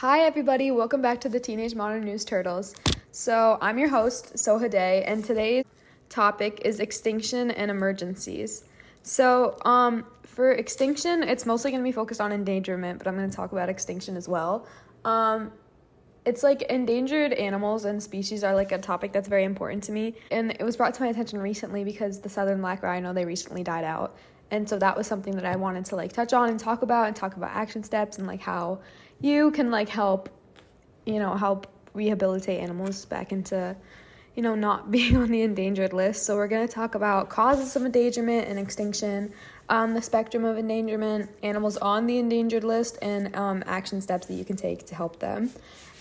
Hi everybody, welcome back to the Teenage Modern News Turtles. So I'm your host, Soha Day, and today's topic is extinction and emergencies. So for extinction, it's mostly going to be focused on endangerment, but I'm going to talk about extinction as well. It's like endangered animals and species are like a topic that's very important to me, and it was brought to my attention recently because the southern black rhino, they recently died out. And so that was something that I wanted to like touch on and talk about action steps and like how you can like help rehabilitate animals back into, not being on the endangered list. So we're going to talk about causes of endangerment and extinction, the spectrum of endangerment, animals on the endangered list, and action steps that you can take to help them.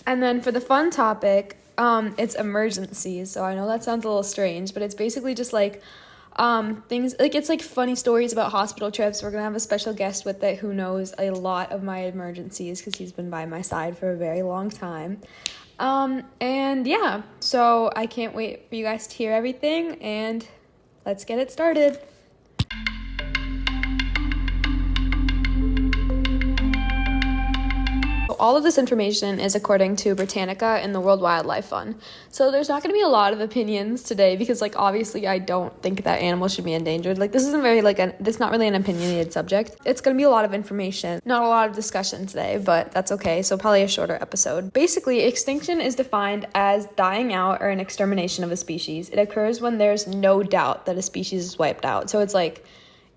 And then for the fun topic, it's emergencies. So I know that sounds a little strange, but it's basically just like things like it's like funny stories about hospital trips. We're gonna have a special guest with it who knows a lot of my emergencies because he's been by my side for a very long time. And yeah, so I can't wait for you guys to hear everything, and let's get it started. All of this information is according to Britannica and the World Wildlife Fund. So there's not going to be a lot of opinions today because, like, obviously I don't think that animals should be endangered. Like, this isn't very, this not really an opinionated subject. It's going to be a lot of information, not a lot of discussion today, but that's okay. So probably a shorter episode. Basically, extinction is defined as dying out or an extermination of a species. It occurs when there's no doubt that a species is wiped out. So it's like,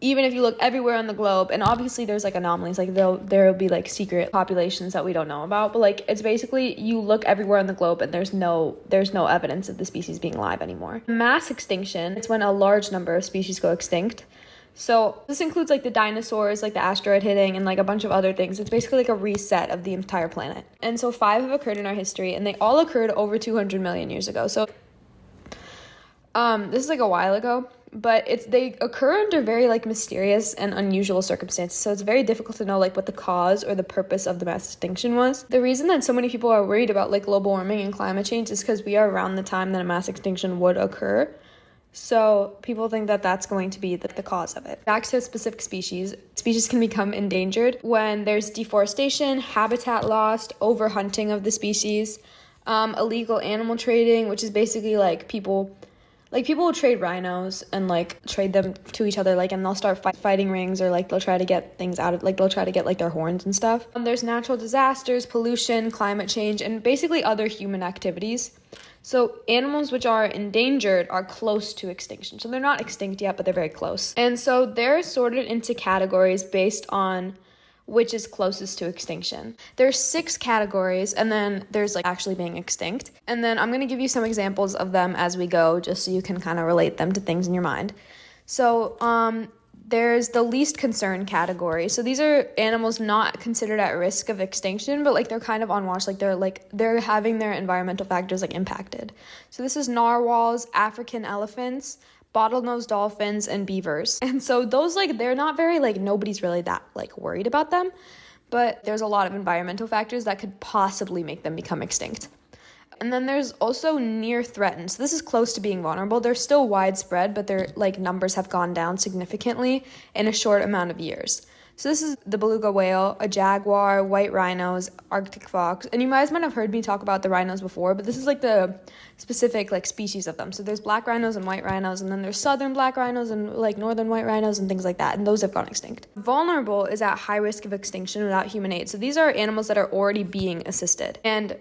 even if you look everywhere on the globe, and obviously there's like anomalies, like there'll be like secret populations that we don't know about, but like it's basically you look everywhere on the globe and there's no evidence of the species being alive anymore. Mass extinction, it's when a large number of species go extinct. So this includes like the dinosaurs, like the asteroid hitting, and like a bunch of other things. It's basically like a reset of the entire planet. And so 5 have occurred in our history, and they all occurred over 200 million years ago. So this is like a while ago, but they occur under very like mysterious and unusual circumstances. So it's very difficult to know like what the cause or the purpose of the mass extinction was. The reason that so many people are worried about like global warming and climate change is because we are around the time that a mass extinction would occur. So people think that that's going to be the cause of it. Back to specific species can become endangered when there's deforestation, habitat loss, overhunting of the species, illegal animal trading, which is basically like people will trade rhinos and like trade them to each other, like, and they'll start fighting rings, or like they'll try to get things out of, like they'll try to get like their horns and stuff. There's natural disasters, pollution, climate change, and basically other human activities. So animals which are endangered are close to extinction. So they're not extinct yet, but they're very close. And so they're sorted into categories based on which is closest to extinction. There's 6 categories, and then there's like actually being extinct. And then I'm going to give you some examples of them as we go, just so you can kind of relate them to things in your mind. So there's the least concern category. So these are animals not considered at risk of extinction, but like they're kind of on watch, like they're having their environmental factors like impacted. So this is narwhals, African elephants, bottlenose dolphins, and beavers. And so those, like, they're not very, like, nobody's really that, like, worried about them, but there's a lot of environmental factors that could possibly make them become extinct. And then there's also near threatened. So this is close to being vulnerable. They're still widespread, but their, like, numbers have gone down significantly in a short amount of years. So this is the beluga whale, a jaguar, white rhinos, Arctic fox. And you guys might have heard me talk about the rhinos before, but this is like the specific like species of them. So there's black rhinos and white rhinos, and then there's southern black rhinos and like northern white rhinos and things like that. And those have gone extinct. Vulnerable is at high risk of extinction without human aid. So these are animals that are already being assisted. And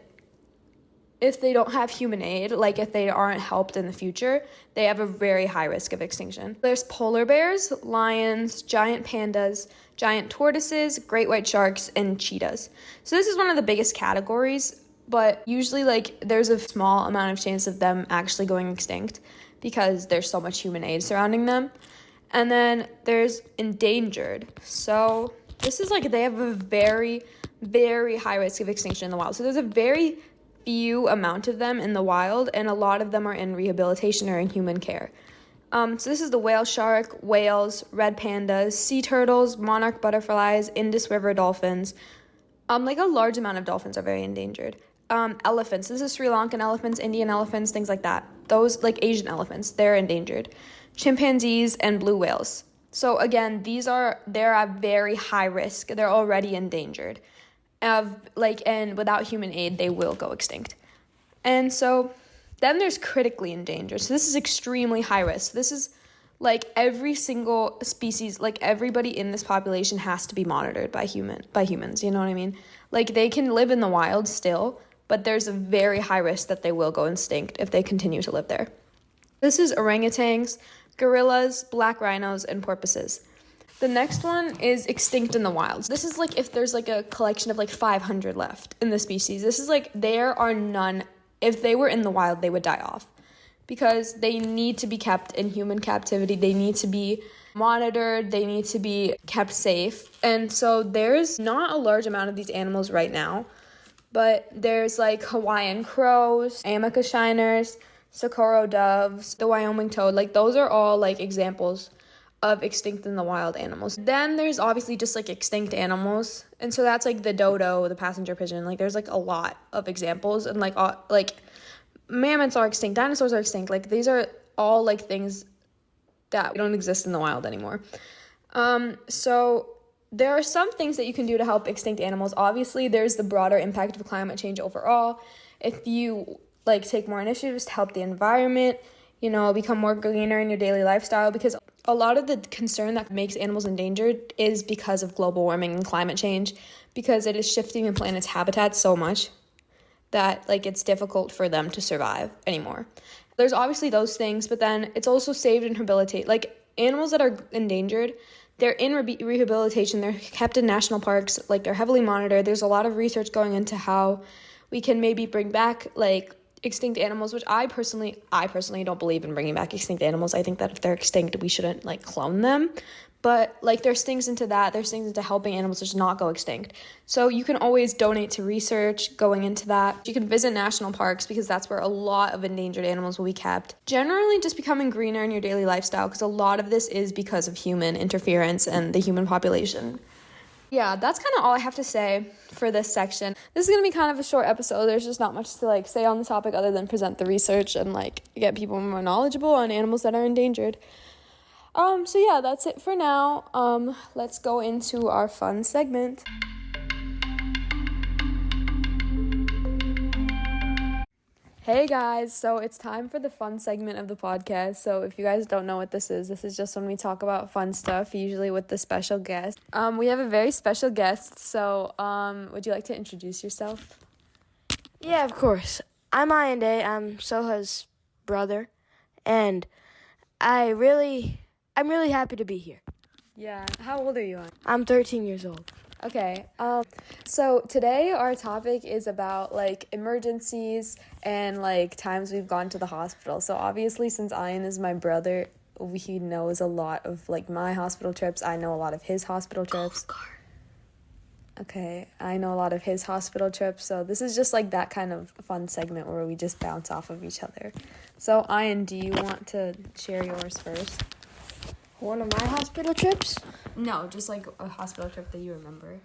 if they don't have human aid, like if they aren't helped in the future, they have a very high risk of extinction. There's polar bears, lions, giant pandas, giant tortoises, great white sharks, and cheetahs. So this is one of the biggest categories, but usually like there's a small amount of chance of them actually going extinct because there's so much human aid surrounding them. And then there's endangered. So this is like they have a very, very high risk of extinction in the wild. So there's a very few amount of them in the wild, and a lot of them are in rehabilitation or in human care. So this is the whale shark, whales, red pandas, sea turtles, monarch butterflies, Indus River dolphins. Like a large amount of dolphins are very endangered. Elephants, this is Sri Lankan elephants, Indian elephants, things like that. Those, like Asian elephants, they're endangered. Chimpanzees and blue whales. So again, they're at very high risk. They're already endangered. and without human aid, they will go extinct. And so then there's critically endangered. So this is extremely high risk. This is like every single species, like everybody in this population has to be monitored by humans, you know what I mean? Like they can live in the wild still, but there's a very high risk that they will go extinct if they continue to live there. This is orangutans, gorillas, black rhinos, and porpoises. The next one is extinct in the wild. This is like if there's like a collection of like 500 left in the species. This is like there are none. If they were in the wild, they would die off because they need to be kept in human captivity. They need to be monitored. They need to be kept safe. And so there's not a large amount of these animals right now, but there's like Hawaiian crows, Amica shiners, Socorro doves, the Wyoming toad. Like those are all like examples of extinct in the wild animals. Then there's obviously just like extinct animals, and so that's like the dodo, the passenger pigeon. Like there's like a lot of examples, and like mammoths are extinct, dinosaurs are extinct. Like these are all like things that don't exist in the wild anymore. So there are some things that you can do to help extinct animals. Obviously there's the broader impact of climate change overall. If you like take more initiatives to help the environment, you know, become more greener in your daily lifestyle, because a lot of the concern that makes animals endangered is because of global warming and climate change, because it is shifting the planet's habitat so much that like it's difficult for them to survive anymore. There's obviously those things, but then it's also saved and rehabilitate. Like animals that are endangered, they're in rehabilitation, they're kept in national parks, like they're heavily monitored. There's a lot of research going into how we can maybe bring back like extinct animals, which I personally don't believe in bringing back extinct animals. I think that if they're extinct, we shouldn't like clone them. But like there's things into that. There's things into helping animals just not go extinct. So you can always donate to research going into that. You can visit national parks because that's where a lot of endangered animals will be kept. Generally just becoming greener in your daily lifestyle, because a lot of this is because of human interference and the human population. Yeah, that's kind of all I have to say for this section. This is going to be kind of a short episode. There's just not much to like say on the topic other than present the research and like get people more knowledgeable on animals that are endangered. So yeah, that's it for now. Let's go into our fun segment. Hey guys, so it's time for the fun segment of the podcast. So if you guys don't know what this is just when we talk about fun stuff, usually with the special guest. We have a very special guest, so would you like to introduce yourself? Yeah, of course. I'm Ayande. I'm Soha's brother, and I'm really happy to be here. Yeah. How old are you? I'm 13 years old. Okay, so today our topic is about, like, emergencies and, like, times we've gone to the hospital. So, obviously, since Ian is my brother, he knows a lot of, like, my hospital trips. I know a lot of his hospital trips. Okay, I know a lot of his hospital trips, so this is just, like, that kind of fun segment where we just bounce off of each other. So, Ian, do you want to share yours first? One of my hospital trips? No, just like a hospital trip that you remember.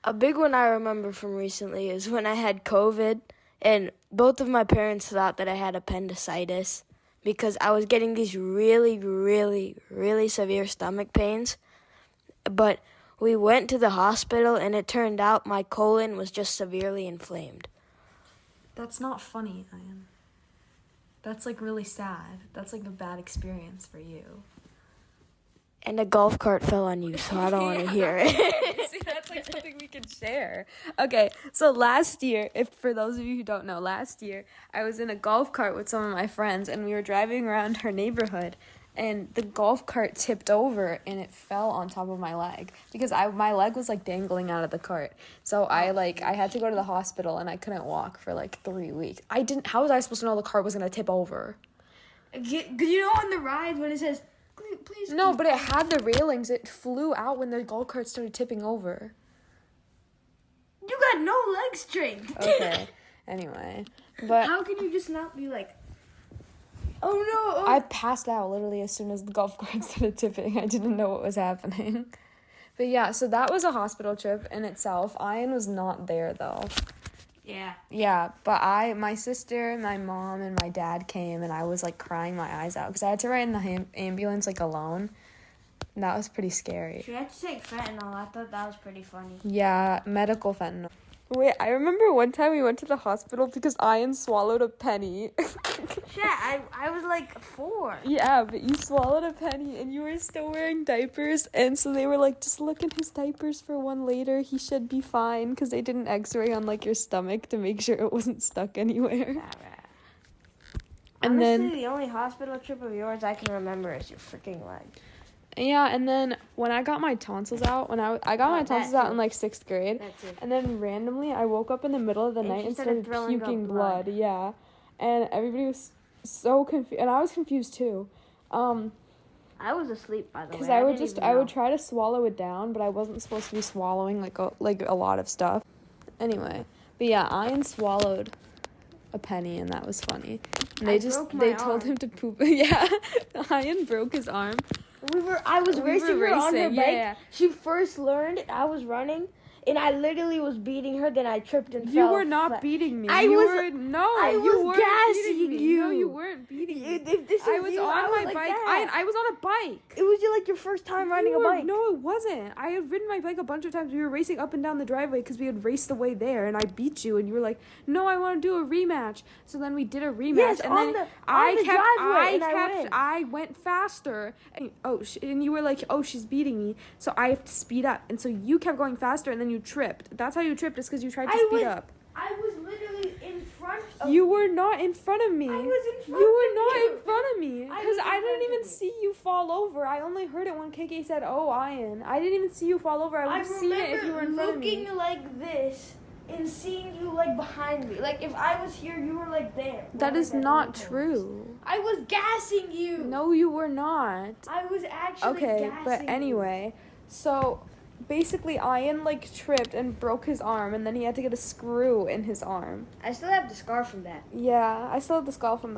A big one I remember from recently is when I had COVID, and both of my parents thought that I had appendicitis because I was getting these really, really, really severe stomach pains. But we went to the hospital, and it turned out my colon was just severely inflamed. That's not funny, Ian. That's, like, really sad. That's, like, a bad experience for you. And a golf cart fell on you, so I don't want to hear it. See, that's like something we can share. Okay, so last year, if for those of you who don't know, last year I was in a golf cart with some of my friends, and we were driving around our neighborhood, and the golf cart tipped over and it fell on top of my leg because my leg was like dangling out of the cart. So I had to go to the hospital, and I couldn't walk for like 3 weeks. How was I supposed to know the cart was gonna tip over? You know on the ride when it says, please. No, but it had the railings. It flew out when the golf cart started tipping over. You got no leg strength. Okay. Anyway, but how can you just not be like, oh no? I passed out literally as soon as the golf cart started tipping. I didn't know what was happening. But yeah, so that was a hospital trip in itself. Ian was not there though. Yeah. Yeah, but my sister, my mom, and my dad came, and I was, like, crying my eyes out because I had to ride in the ambulance, like, alone. That was pretty scary. She had to take fentanyl. I thought that was pretty funny. Yeah, medical fentanyl. Wait, I remember one time we went to the hospital because Ian swallowed a penny. Shit, I was like 4. Yeah, but you swallowed a penny and you were still wearing diapers, and so they were like, just look in his diapers for one later. He should be fine, because they did an x-ray on like your stomach to make sure it wasn't stuck anywhere. And Honestly, then the only hospital trip of yours I can remember is your freaking leg. yeah, and then when I got my tonsils out, when I got my tonsils out in like 6th grade, That's it. and then randomly I woke up in the middle of the night she and started started throwing up puking blood. blood. Yeah, and everybody was so confused, and I was confused too. I was asleep, by the way. Because I would try to swallow it down, but I wasn't supposed to be swallowing like a lot of stuff. Anyway, but yeah, Ian swallowed a penny, and that was funny. And they told him to poop. Yeah, Ian broke his arm. I was We were racing her on her racing, bike. yeah. She first learned, I was running, and I literally was beating her, then I tripped and fell. You were not flat. beating me. I You was weren't gassing beating me. you. No, you weren't beating me. If this I was was you, on my like bike. that. I was on a bike. It was like your first time riding a bike. No, it wasn't. I had ridden my bike a bunch of times. We were racing up and down the driveway because we had raced the way there, and I beat you, and you were like, "No, I want to do a rematch." So then we did a rematch, Yes, and on then the driveway, and I went faster, and and you were like, "Oh, she's beating me," so I have to speed up, and so you kept going faster, and then you tripped. That's how you tripped, is because you tried to speed up. I was literally in front of You were not in front of me. I was in front You were of not you. in front of me. I Because was in I didn't front of even you. see you fall over. I only heard it when KK said, "Oh, Ian." I didn't even see you fall over. I would have seen it if you were in front of me. looking like this and seeing you like behind me. Like if I was here, you were like there. That is not true. I was gassing you. No, you were not. I was actually Okay, gassing but you. anyway, so basically Ian like tripped and broke his arm, and then he had to get a screw in his arm. I still have the scar from that. Yeah, I still have the scar from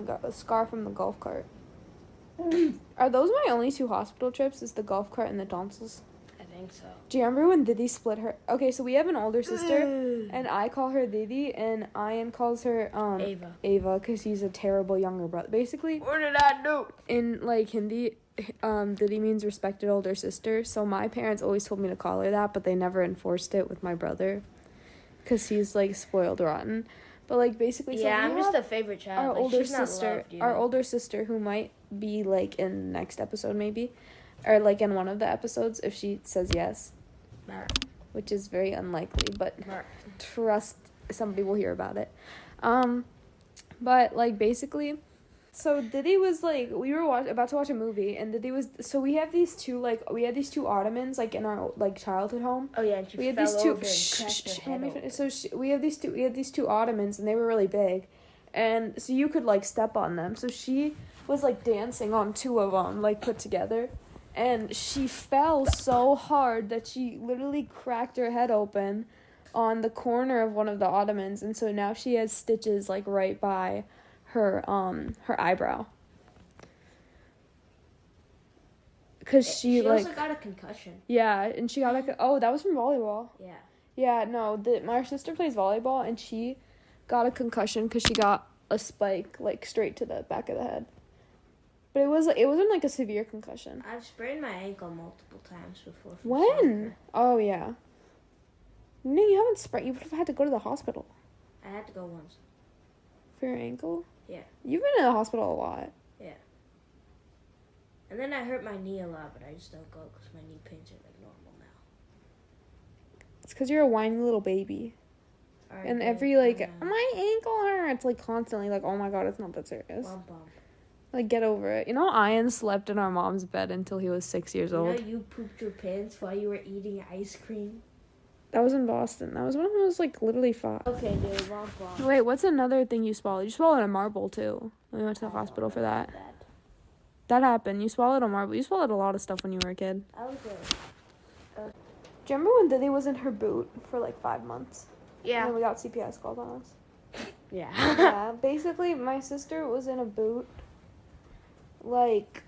the golf cart. Are those my only 2 hospital trips? Is the golf cart and the tonsils? I think so. Do you remember when Didi split her? Okay, so we have an older sister, and I call her Didi, and Ian calls her Ava, because he's a terrible younger brother. Basically, What did I do? in like Hindi, Didi means respected older sister. So my parents always told me to call her that, but they never enforced it with my brother, because he's like spoiled rotten. But like basically, so Yeah, we I'm just have a favorite child. our Like, older she's not sister, loved, you our know? older sister, who might be like in the next episode maybe, or like in one of the episodes if she says yes, which is very unlikely, but trust somebody will hear about it. But like basically, so Diddy was like, we were about to watch a movie, and Diddy was, so we had these 2 ottomans like in our like childhood home. Oh yeah, and she We had fell these 2 over and cracked her head open. so we have these 2 ottomans, and they were really big, and so you could like step on them. So she was like dancing on 2 of them like put together, and she fell so hard that she literally cracked her head open on the corner of one of the ottomans, and so now she has stitches like right by her eyebrow, because she like also got a concussion. yeah, and she got that was from volleyball. Yeah. No, my sister plays volleyball, and she got a concussion because she got a spike like straight to the back of the head. But it wasn't like a severe concussion. I've sprained my ankle multiple times before. from When? soccer. Oh yeah. No, you haven't sprained. You would have had to go to the hospital I had to go once. for your ankle. Yeah. You've been in the hospital a lot. And then I hurt my knee a lot, but I just don't go because my knee pains are like normal now. It's because you're a whiny little baby. Alright, And babe, every like calm down. my ankle hurts like constantly, like, oh my god, it's not that serious. Bum, bum. Like, get over it. You know, Ian slept in our mom's bed until he was 6 years You know old. you pooped your pants while you were eating ice cream? That was in Boston. That was when I was like literally 5. Okay, dude, bum, bum. Wait, what's another thing you swallowed? You swallowed a marble too. We went to the hospital for that. That happened. You swallowed a marble. You swallowed a lot of stuff when you were a kid. I was good. Do you remember when Diddy was in her boot for like 5 months? And Yeah. then we got CPS called on us. Yeah. Yeah, basically my sister was in a boot like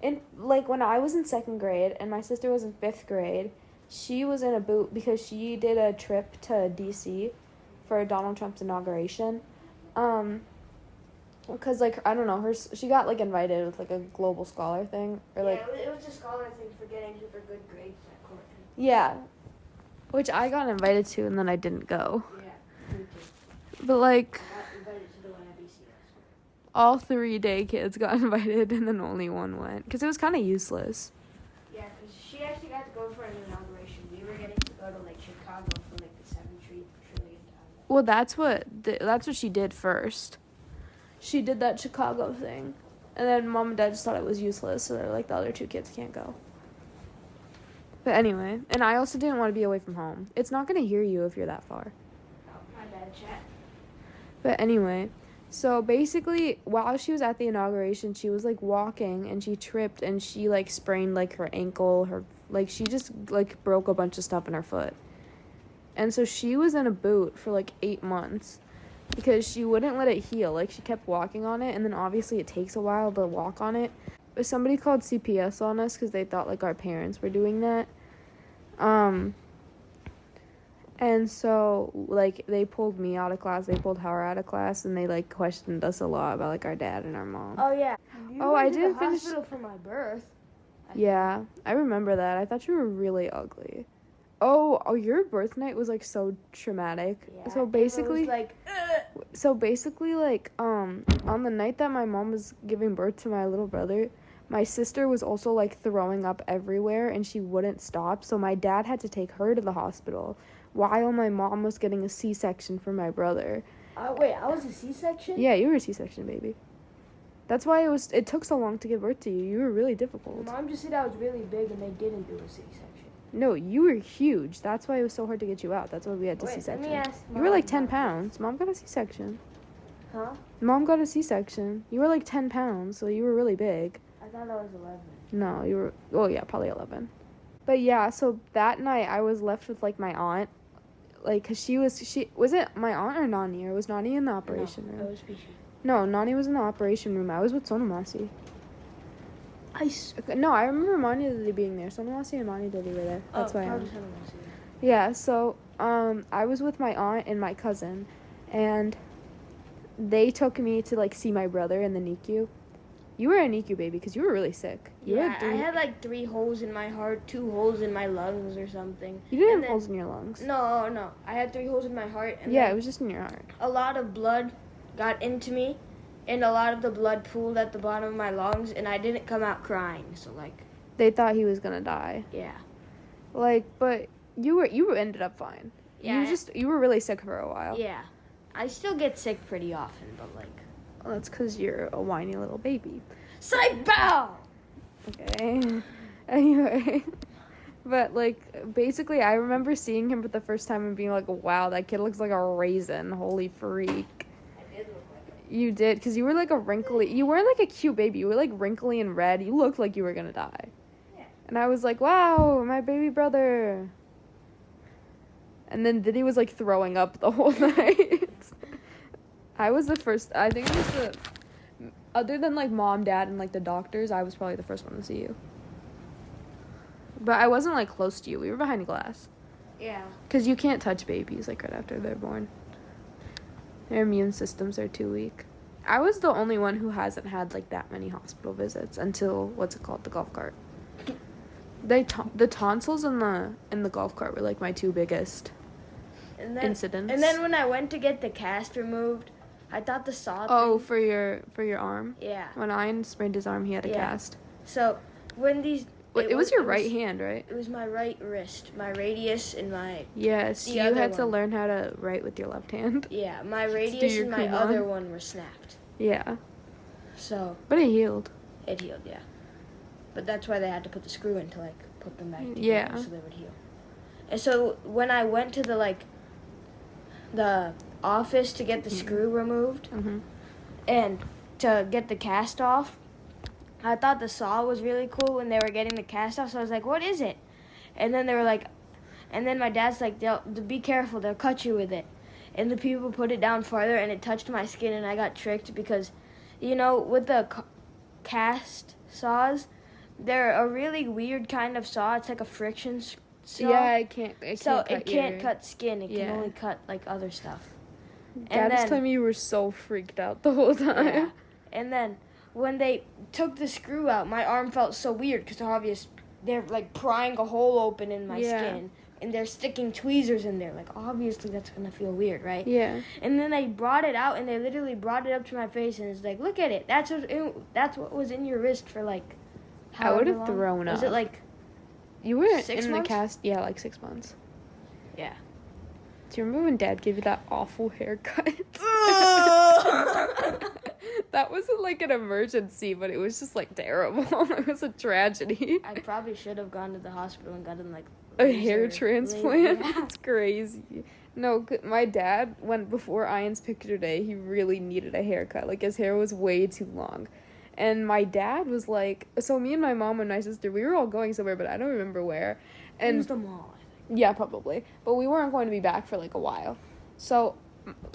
in like when I was in 2nd grade and my sister was in 5th grade. She was in a boot because she did a trip to DC for Donald Trump's inauguration. Because, like, I don't know, she got, like, invited with, like, a global scholar thing. Or, like, it was a scholar thing for getting super good grades at Corton. yeah. Which I got invited to, and then I didn't go. Yeah, me too. But, like, I got invited to the one at BCS. all 3 day kids got invited, and then only one went. Because it was kind of useless. Yeah, because she actually got to go for an inauguration. We were getting to go to, like, Chicago for, like, the 7 trillion time. Well, that's what she did first. She did that Chicago thing. And then mom and dad just thought it was useless, so they're like, the other 2 kids can't go. But anyway, and I also didn't want to be away from home. It's not going to hear you if you're that far. Oh, my bad, chat. But anyway, so basically, while she was at the inauguration, she was, like, walking, and she tripped, and she, like, sprained, like, her ankle, she just, like, broke a bunch of stuff in her foot. And so she was in a boot for, like, 8 months. Because she wouldn't let it heal. Like, she kept walking on it, and then obviously it takes a while to walk on it. But somebody called CPS on us because they thought, like, our parents were doing that. And so, like, they pulled me out of class, they pulled her out of class, and they, like, questioned us a lot about, like, our dad and our mom. Oh, yeah. I didn't finish. Hospital for my birth. Yeah, I remember that. I thought you were really ugly. Oh, your birth night was, like, so traumatic. Yeah, So basically, it was like, on the night that my mom was giving birth to my little brother, my sister was also, like, throwing up everywhere, and she wouldn't stop, so my dad had to take her to the hospital while my mom was getting a C-section for my brother. wait, I was a C-section? Yeah, you were a C-section, baby. That's why it took so long to give birth to you. You were really difficult. Mom just said I was really big, and they didn't do a C-section. No, you were huge. That's why it was so hard to get you out. That's why we had to C-section. Let me ask You were, like, Mom 10 pounds. Mom got a C-section. Huh? Mom got a C-section. You were, like, 10 pounds, so you were really big. I thought I was 11. No, you were... Oh, yeah, probably 11. But, yeah, so that night I was left with, like, my aunt. Like, because was it my aunt or Nani? Or was Nani in the operation room? No, it was Pichi. No, Nani was in the operation room. I was with Sonamasi. No, I remember Mani Didi being there. Sonamasi and Mani Didi were there. That's why I Yeah, so, I was with my aunt and my cousin. And they took me to, like, see my brother in the NICU. You were a NICU baby because you were really sick. I had, like, 3 holes in my heart, 2 holes in my lungs or something. You didn't have holes in your lungs. No. I had 3 holes in my heart. And yeah, it was just in your heart. A lot of blood got into me, and a lot of the blood pooled at the bottom of my lungs, and I didn't come out crying. So, like... They thought he was going to die. Yeah. Like, but you ended up fine. Yeah. You were really sick for a while. Yeah. I still get sick pretty often, but, like... Well, that's because you're a whiny little baby. Psycho! Okay. Anyway. But, like, basically, I remember seeing him for the first time and being like, wow, that kid looks like a raisin. Holy freak. I did look like it. You did, because you were, like, you weren't, like, a cute baby. You were, like, wrinkly and red. You looked like you were gonna die. Yeah. And I was like, wow, my baby brother. And then Diddy was, like, throwing up the whole night. I was the first, I think it was other than, like, mom, dad, and, like, the doctors, I was probably the first one to see you. But I wasn't, like, close to you. We were behind glass. Yeah. Because you can't touch babies, like, right after they're born. Their immune systems are too weak. I was the only one who hasn't had, like, that many hospital visits until, the golf cart. The tonsils and the golf cart were, like, my 2 biggest incidents. And then when I went to get the cast removed, I thought the saw for your arm? Yeah. When Ian sprained his arm, he had a cast. So, when these... It was your right hand, right? It was my right wrist, my radius and my... Yes, you had to learn how to write with your left hand. Yeah, my radius and my other one were snapped. Yeah. So... But it healed. It healed, yeah. But that's why they had to put the screw in to, like, put them back together so they would heal. And so, when I went to the office to get the screw removed and to get the cast off, I thought the saw was really cool when they were getting the cast off, so I was like, what is it? And then they were like, and then my dad's like, be careful, they'll cut you with it. And the people put it down farther, and it touched my skin, and I got tricked because, with the cast saws, they're a really weird kind of saw. It's like a friction saw. Yeah, it can't can't cut skin. It can only cut, like, other stuff. Dad was then- telling me you were so freaked out the whole time. Yeah. And then when they took the screw out, my arm felt so weird because they're like prying a hole open in my skin and they're sticking tweezers in there. Like, obviously that's gonna feel weird, right? Yeah. And then they brought it out and they literally brought it up to my face and it's like, look at it. That's what was in your wrist for like. I would have long? thrown up. Was it like? You were 6 in months? the cast, yeah, like 6 months. Yeah. Do you remember when Dad gave you that awful haircut? That wasn't like an emergency, but it was just like terrible. It was a tragedy. I probably should have gone to the hospital and gotten like A hair transplant? Yeah. That's crazy. No, my dad, before Ian's picture day, he really needed a haircut. Like, his hair was way too long. And my dad was like, so me and my mom and my sister, we were all going somewhere, but I don't remember where. It And was the mall, I think. yeah, probably. But we weren't going to be back for like a while. So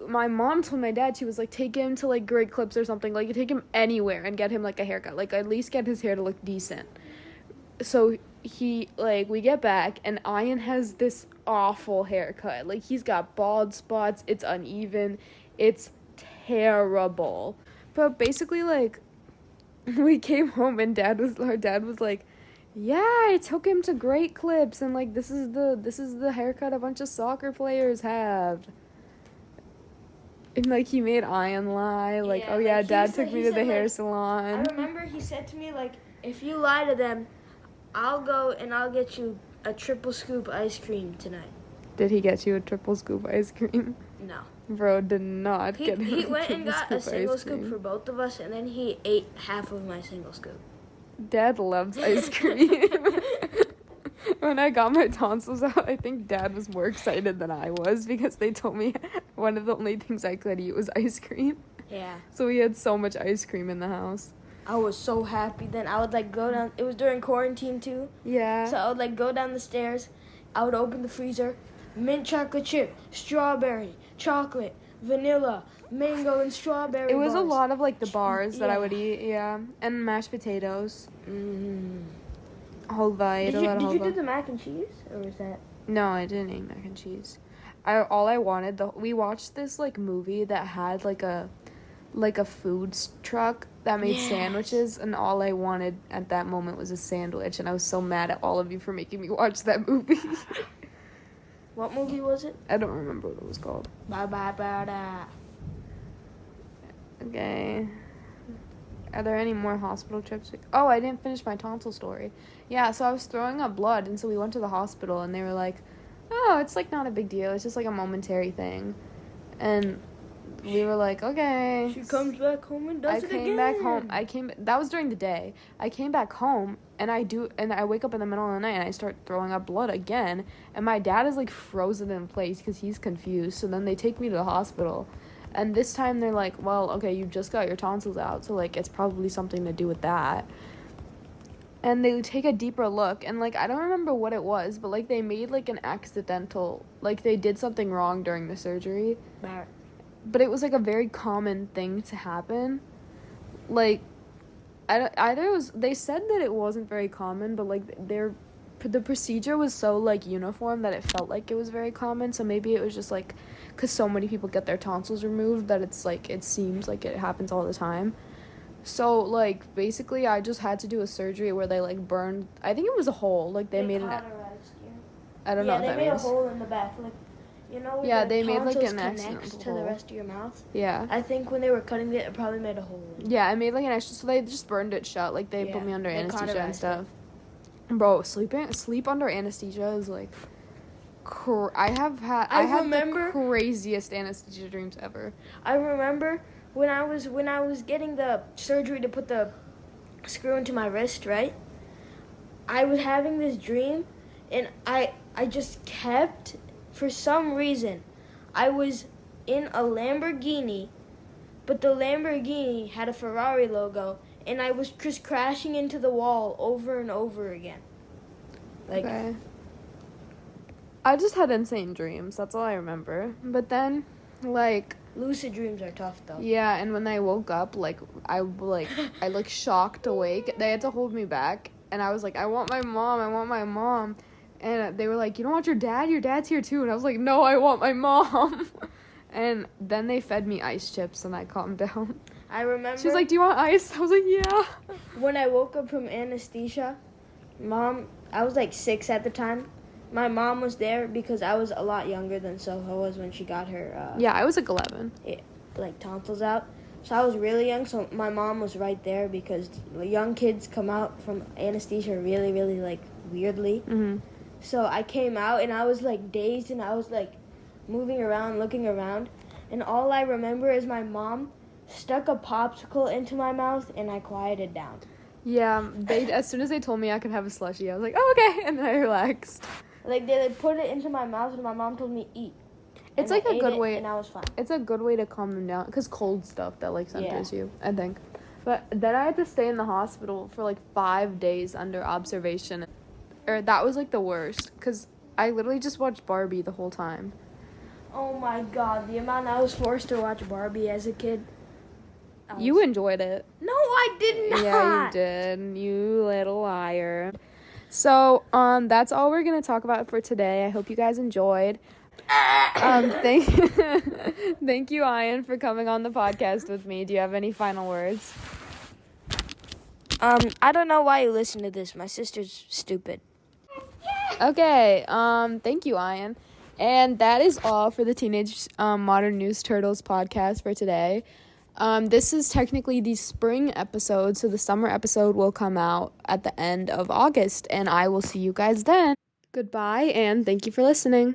my mom told my dad, she was like, take him to like Great Clips or something. Like, you take him anywhere and get him like a haircut. Like, at least get his hair to look decent. So we get back and Ian has this awful haircut. Like, he's got bald spots. It's uneven. It's terrible. But basically, like, we came home and our dad was like, yeah, I took him to Great Clips and like this is the haircut a bunch of soccer players have. And like he made Ian lie, like, Yeah, oh yeah, like, Dad took me to he the said, hair like, salon. I remember he said to me, like, if you lie to them, I'll go and I'll get you a triple scoop ice cream tonight. Did he get you a triple scoop ice cream? No. Bro did not He get him he a went and triple got a scoop single ice scoop cream. for both of us, and then he ate half of my single scoop. Dad loves ice cream. When I got my tonsils out, I think Dad was more excited than I was because they told me one of the only things I could eat was ice cream. Yeah. So we had so much ice cream in the house. I was so happy. Then I would like go down. It was during quarantine too. Yeah. So I would like go down the stairs. I would open the freezer. Mint chocolate chip, strawberry, chocolate, vanilla, mango, and strawberry It was bars. a lot of like the bars that I Yeah. would eat, yeah. And mashed potatoes. Mm. Halva, Did you do the mac and cheese, or was that? No, I didn't eat mac and cheese. We watched this like movie that had like a food truck that made Yes. sandwiches, and all I wanted at that moment was a sandwich, and I was so mad at all of you for making me watch that movie. What movie was it? I don't remember what it was called. Bye bye bye da. Okay. Are there any more hospital trips? Oh, I didn't finish my tonsil story. Yeah, so I was throwing up blood, and so we went to the hospital, and they were like, oh, it's like not a big deal. It's just like a momentary thing. And we were like, okay. She comes back home and does I it came again. back home. That was during the day. I came back home and I wake up in the middle of the night and I start throwing up blood again. And my dad is like frozen in place because he's confused. So then they take me to the hospital. And this time they're like, well, okay, you just got your tonsils out. So like it's probably something to do with that. And they take a deeper look. And like I don't remember what it was. But like they made like an accidental, like they did something wrong during the surgery. But it was like a very common thing to happen. Like they said that it wasn't very common, but like the procedure was so like uniform that it felt like it was very common. So maybe it was just like because so many people get their tonsils removed that it's like it seems like it happens all the time. So like basically I just had to do a surgery where they like burned, I think it was a hole, like they made cauterized you. I don't know what they that made means. a hole in the back, like, you know, where Yeah, the they made, like, tonsils an connects accidental to the hole. rest of your mouth. Yeah. I think when they were cutting it probably made a hole. Yeah, I made like an extra, so they just burned it shut. Like they put Yeah, me under they anesthesia and cauterized stuff. Bro, sleep under anesthesia is like, I have remember- the craziest anesthesia dreams ever. I remember when I was getting the surgery to put the screw into my wrist, right? I was having this dream, and I just kept, for some reason, I was in a Lamborghini, but the Lamborghini had a Ferrari logo, and I was just crashing into the wall over and over again. Like, Okay. I just had insane dreams. That's all I remember. But then, like, lucid dreams are tough, though. yeah, and when I woke up, I shocked awake. They had to hold me back, and I was like, I want my mom. And they were like, you don't want your dad? Your dad's here too. And I was like, no, I want my mom. And then they fed me ice chips and I calmed down. I remember. She was like, do you want ice? I was like, yeah. When I woke up from anesthesia, I was like 6 at the time. My mom was there because I was a lot younger than Soha was when she got her Yeah, I was like 11. tonsils out. So I was really young, so my mom was right there because young kids come out from anesthesia really, really like weirdly. Mm-hmm. So I came out and I was like dazed and I was like moving around, looking around, and all I remember is my mom stuck a popsicle into my mouth and I quieted down. Yeah, as soon as they told me I could have a slushie, I was like, oh, okay, and then I relaxed. Like they put it into my mouth and my mom told me eat. It's And like I a good ate it, way. and I was fine. It's a good way to calm them down, because cold stuff that like centers you, I think. But then I had to stay in the hospital for like 5 days under observation. That was like the worst, because I literally just watched Barbie the whole time. Oh my god, the amount I was forced to watch Barbie as a kid. You enjoyed it. No, I did not. Yeah, you did. You little liar. So, that's all we're gonna talk about for today. I hope you guys enjoyed. Thank you, Ian, for coming on the podcast with me. Do you have any final words? I don't know why you listen to this. My sister's stupid. Okay, thank you, Ian. And that is all for the Teenage Modern News Turtles podcast for today. This is technically the spring episode, so the summer episode will come out at the end of August, and I will see you guys then. Goodbye, and thank you for listening.